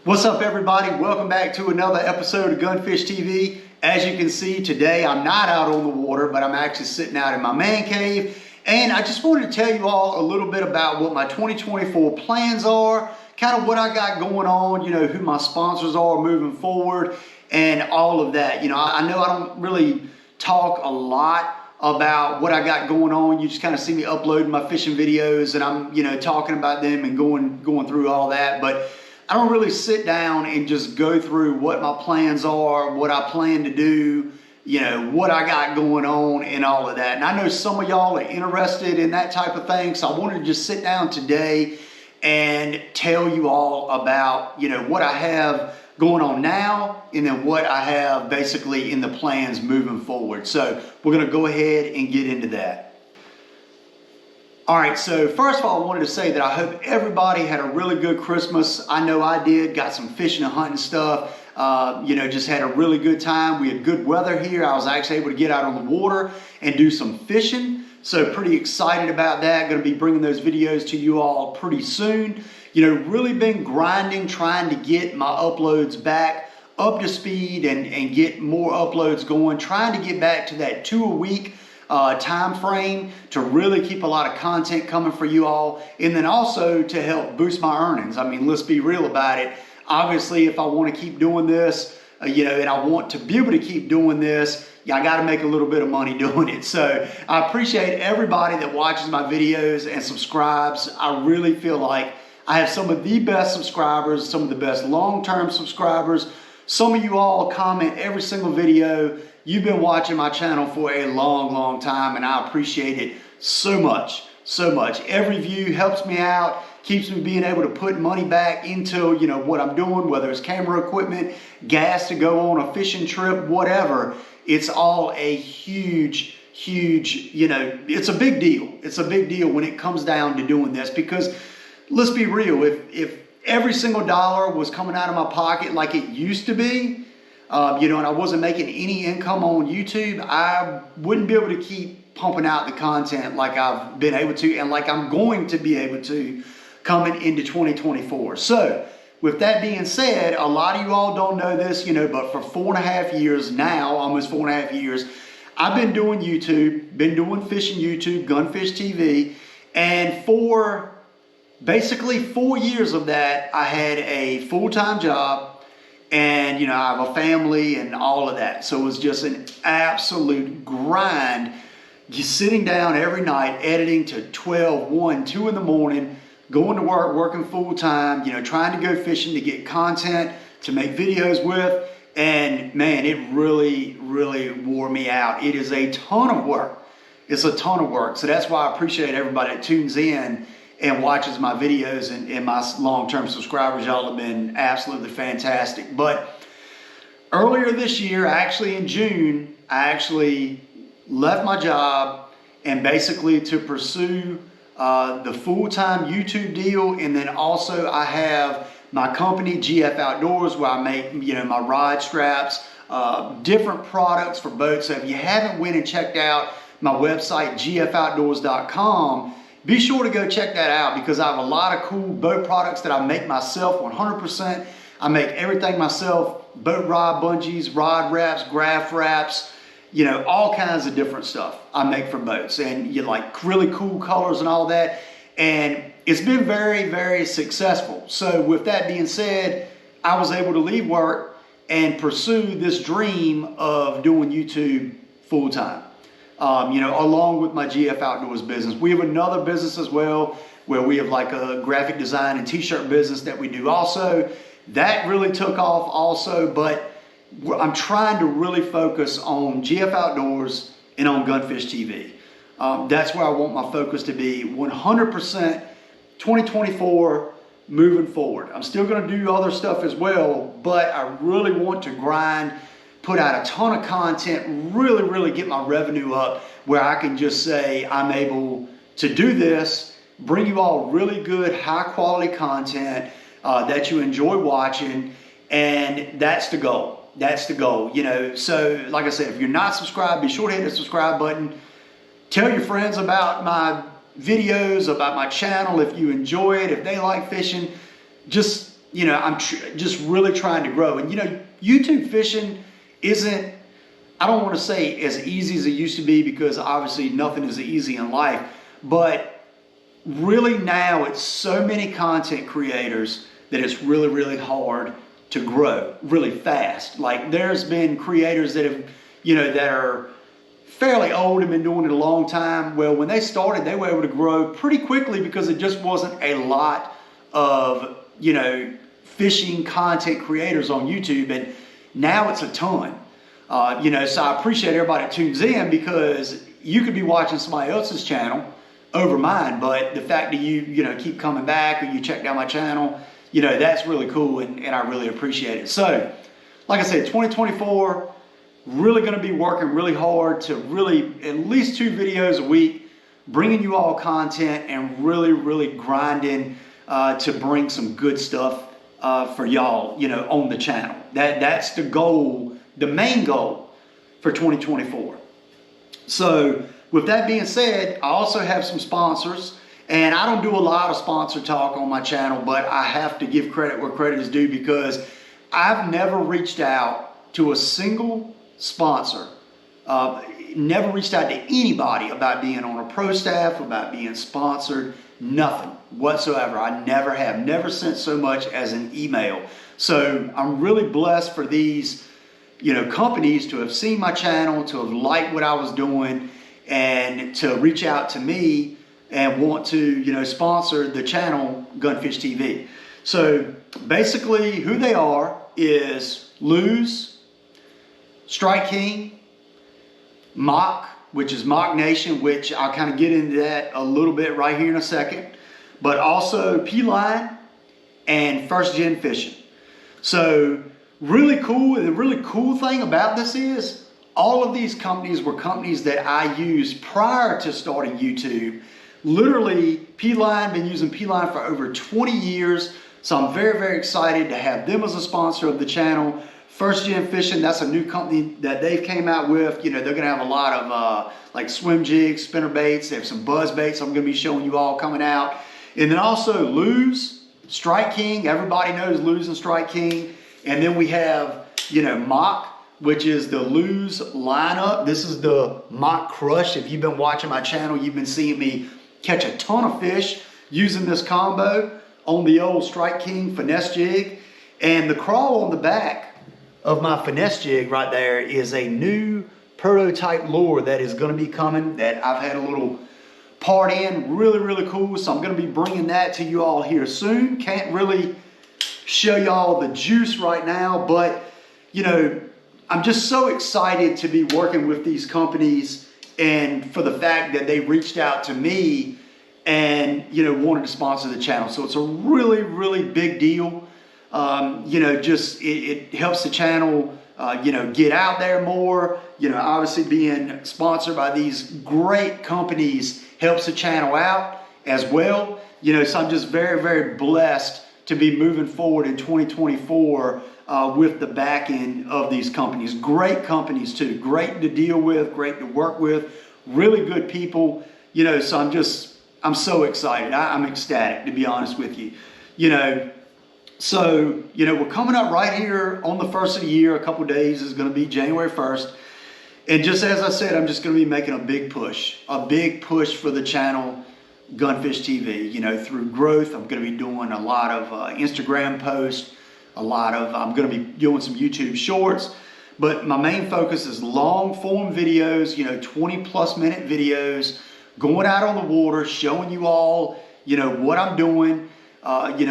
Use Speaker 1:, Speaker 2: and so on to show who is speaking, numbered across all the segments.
Speaker 1: What's up, everybody? Welcome back to another episode of Gunfish TV. As you can see today, I'm not out on the water, but I'm actually sitting out in my man cave. And I just wanted to tell you all a little bit about what my 2024 plans are, kind of what I got going on, who my sponsors are moving forward, and all of that. I know I don't really talk a lot about what I got going on. You just kind of see me uploading my fishing videos, and I'm, talking about them and going through all that. But I don't really sit down and just go through what my plans are, what I plan to do, what I got going on and all of that. And I know some of y'all are interested in that type of thing. So I wanted to just sit down today and tell you all about, what I have going on now and then what I have basically in the plans moving forward. So we're going to go ahead and get into that. All right, so first of all, I wanted to say that I hope everybody had a really good Christmas. I know I did, got some fishing and hunting stuff, just had a really good time. We had good weather here. I was actually able to get out on the water and do some fishing. So pretty excited about that. Going to be bringing those videos to you all pretty soon. Really been grinding, trying to get my uploads back up to speed and get more uploads going, trying to get back to that 2 a week time frame to really keep a lot of content coming for you all, and then also to help boost my earnings. I mean, let's be real about it. Obviously, if I want to keep doing this, and I want to be able to keep doing this, I got to make a little bit of money doing it. So I appreciate everybody that watches my videos and subscribes. I really feel like I have some of the best subscribers, some of the best long-term subscribers. Some of you all comment every single video. You've been watching my channel for a long, long time, and I appreciate it so much, so much. Every view helps me out, keeps me being able to put money back into, what I'm doing, whether it's camera equipment, gas to go on a fishing trip, whatever. It's all a huge, it's a big deal. It's a big deal when it comes down to doing this, because let's be real, if every single dollar was coming out of my pocket like it used to be, and I wasn't making any income on YouTube, I wouldn't be able to keep pumping out the content like I've been able to and like I'm going to be able to coming into 2024. So with that being said, a lot of you all don't know this, but for 4.5 years now, almost 4.5 years, I've been doing YouTube, been doing fishing YouTube, Gunfish TV, and for basically 4 years of that, I had a full-time job. And, I have a family and all of that. So it was just an absolute grind. Just sitting down every night, editing to 12, 1, 2 in the morning, going to work, working full time, trying to go fishing to get content to make videos with. And man, it really, really wore me out. It is a ton of work. It's a ton of work. So that's why I appreciate everybody that tunes in and watches my videos and my long-term subscribers. Y'all have been absolutely fantastic. But earlier this year, actually in June, I actually left my job and basically to pursue the full-time YouTube deal. And then also I have my company, GF Outdoors, where I make, my rod straps, different products for boats. So if you haven't went and checked out my website, gfoutdoors.com, be sure to go check that out, because I have a lot of cool boat products that I make myself 100%. I make everything myself: boat rod bungees, rod wraps, graph wraps, all kinds of different stuff I make for boats, and like really cool colors and all that. And it's been very, very successful. So with that being said, I was able to leave work and pursue this dream of doing YouTube full time. Along with my GF Outdoors business. We have another business as well where we have like a graphic design and t-shirt business that we do also. That really took off also, but I'm trying to really focus on GF Outdoors and on Gunfish TV. That's where I want my focus to be 100% 2024 moving forward. I'm still going to do other stuff as well, but I really want to grind, put out a ton of content, really, really get my revenue up where I can just say I'm able to do this, bring you all really good, high quality content that you enjoy watching, and that's the goal. That's the goal, So like I said, if you're not subscribed, be sure to hit the subscribe button. Tell your friends about my videos, about my channel if you enjoy it, if they like fishing. Just I'm just really trying to grow. And, YouTube fishing isn't, I don't want to say as easy as it used to be, because obviously nothing is easy in life. But really now it's so many content creators that it's really, really hard to grow really fast. Like there's been creators that have, that are fairly old and been doing it a long time. Well, when they started, they were able to grow pretty quickly because it just wasn't a lot of, fishing content creators on YouTube. And now it's a ton. So I appreciate everybody that tunes in, because you could be watching somebody else's channel over mine, but the fact that you keep coming back or you check out my channel, that's really cool, and I really appreciate it. So, like I said, 2024, really going to be working really hard to really at least 2 videos a week, bringing you all content and really, really grinding to bring some good stuff for y'all, on the channel. That's the goal, the main goal for 2024. So with that being said, I also have some sponsors, and I don't do a lot of sponsor talk on my channel, but I have to give credit where credit is due, because I've never reached out to a single sponsor, never reached out to anybody about being on a pro staff, about being sponsored, nothing whatsoever. I never have, never sent so much as an email. So I'm really blessed for these, companies to have seen my channel, to have liked what I was doing, and to reach out to me and want to, sponsor the channel Gunfish TV. So basically who they are is Lose, Strike King, Mock, which is Mock Nation, which I'll kind of get into that a little bit right here in a second, but also P-Line and First Gen Fishing. So really cool. And the really cool thing about this is all of these companies were companies that I used prior to starting YouTube. Literally, P-Line, been using P-Line for over 20 years. So I'm very, very excited to have them as a sponsor of the channel. First Gen Fishing, that's a new company that they've came out with. They're going to have a lot of like swim jigs, spinner baits. They have some buzz baits I'm going to be showing you all coming out. And then also Lose, Strike King. Everybody knows Lose and Strike King. And then we have, Mock, which is the Lose lineup. This is the Mock Crush. If you've been watching my channel, you've been seeing me catch a ton of fish using this combo on the old Strike King finesse jig. And the crawl on the back of my finesse jig right there is a new prototype lure that is going to be coming, that I've had a little part in. Really, really cool. So I'm going to be bringing that to you all here soon. Can't really show y'all the juice right now, but I'm just so excited to be working with these companies, and for the fact that they reached out to me and wanted to sponsor the channel. So it's a really, really big deal. It helps the channel, get out there more. Obviously being sponsored by these great companies helps the channel out as well. So I'm just very, very blessed to be moving forward in 2024 with the back end of these companies. Great companies too, great to deal with, great to work with, really good people. So I'm so excited. I'm ecstatic, to be honest with you. So, we're coming up right here on the first of the year. A couple of days is going to be January 1st. And just as I said, I'm just going to be making a big push for the channel Gunfish TV. Through growth, I'm going to be doing a lot of Instagram posts, I'm going to be doing some YouTube shorts. But my main focus is long form videos, 20 plus minute videos, going out on the water, showing you all, what I'm doing.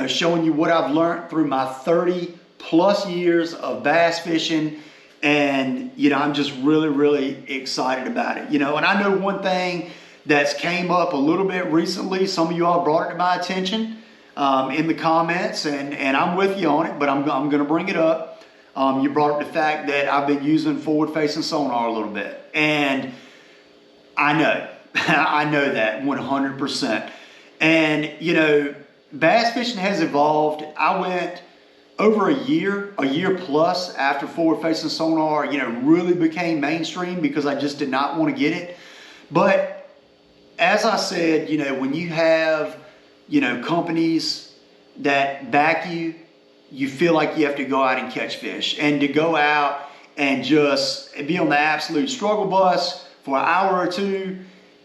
Speaker 1: Showing you what I've learned through my 30 plus years of bass fishing. And, I'm just really, really excited about it. And I know one thing that's came up a little bit recently, some of you all brought it to my attention in the comments, and I'm with you on it, but I'm going to bring it up. You brought up the fact that I've been using forward-facing sonar a little bit. And I know, I know that 100%. And, bass fishing has evolved. I went over a year plus after forward-facing sonar, really became mainstream because I just did not want to get it. But as I said, when you have, companies that back you you feel like you have to go out and catch fish. And to go out and just be on the absolute struggle bus for an hour or two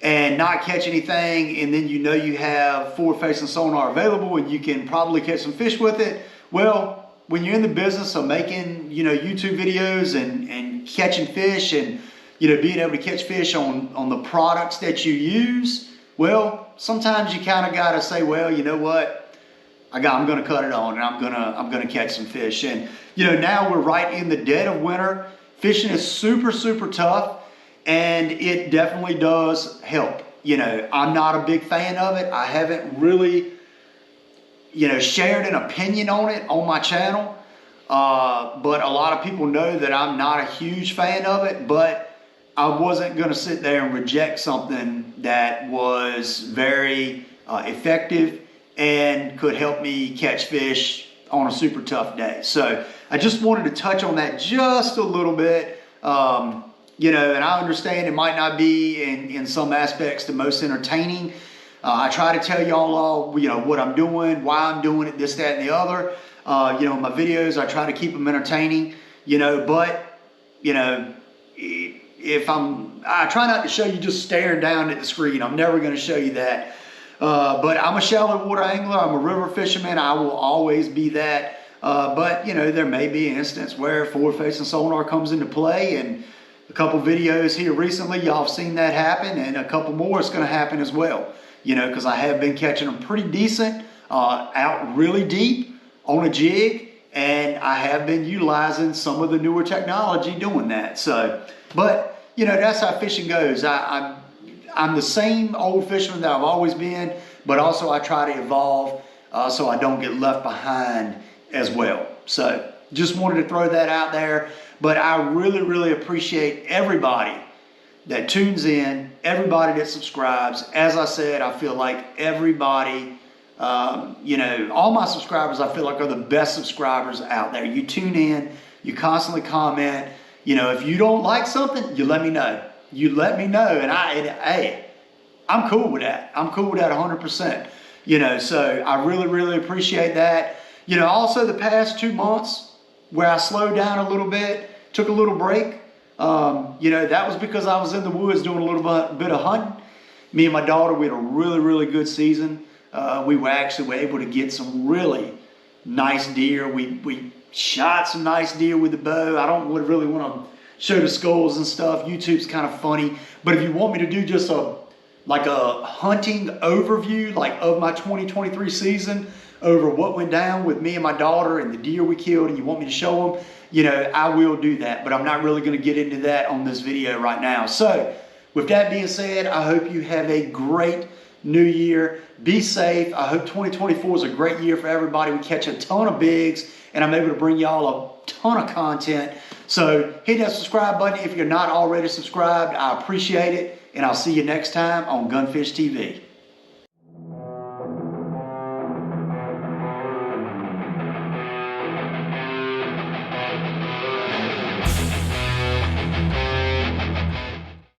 Speaker 1: and not catch anything, and then you know you have forward-facing sonar available and you can probably catch some fish with it. Well, when you're in the business of making, YouTube videos and catching fish and, being able to catch fish on the products that you use, well, sometimes you kind of got to say, well, you know what? I'm going to cut it on and I'm going to catch some fish. And, now we're right in the dead of winter. Fishing is super, super tough, and it definitely does help. I'm not a big fan of it. I haven't really, shared an opinion on it on my channel. But a lot of people know that I'm not a huge fan of it, but I wasn't going to sit there and reject something that was very effective and could help me catch fish on a super tough day. So I just wanted to touch on that just a little bit. And I understand it might not be in some aspects the most entertaining. I try to tell y'all all, what I'm doing, why I'm doing it, this, that, and the other. My videos, I try to keep them entertaining, but, I try not to show you just staring down at the screen. I'm never going to show you that. But I'm a shallow water angler. I'm a river fisherman. I will always be that. But, there may be an instance where forward-facing sonar comes into play, and a couple videos here recently, y'all have seen that happen, and a couple more is going to happen as well. Because I have been catching them pretty decent, out really deep on a jig, and I have been utilizing some of the newer technology doing that. So, but, that's how fishing goes. I'm the same old fisherman that I've always been, but also I try to evolve so I don't get left behind as well. So just wanted to throw that out there. But I really, really appreciate everybody that tunes in, everybody that subscribes. As I said, I feel like everybody, all my subscribers, I feel like are the best subscribers out there. You tune in, you constantly comment. If you don't like something, you let me know. You let me know, and hey, I'm cool with that. I'm cool with that 100%. So I really, really appreciate that. Also the past 2 months where I slowed down a little bit, took a little break. That was because I was in the woods doing a little bit of hunting. Me and my daughter, we had a really, really good season. We were able to get some really nice deer. We shot some nice deer with the bow. I don't really want to show the skulls and stuff. YouTube's kind of funny. But if you want me to do just a hunting overview of my 2023 season over what went down with me and my daughter and the deer we killed, and you want me to show them, I will do that. But I'm not really going to get into that on this video right now. So with that being said, I hope you have a great new year. Be safe. I hope 2024 is a great year for everybody. We catch a ton of bigs, and I'm able to bring y'all a ton of content. So hit that subscribe button if you're not already subscribed. I appreciate it, and I'll see you next time on Gunfish TV.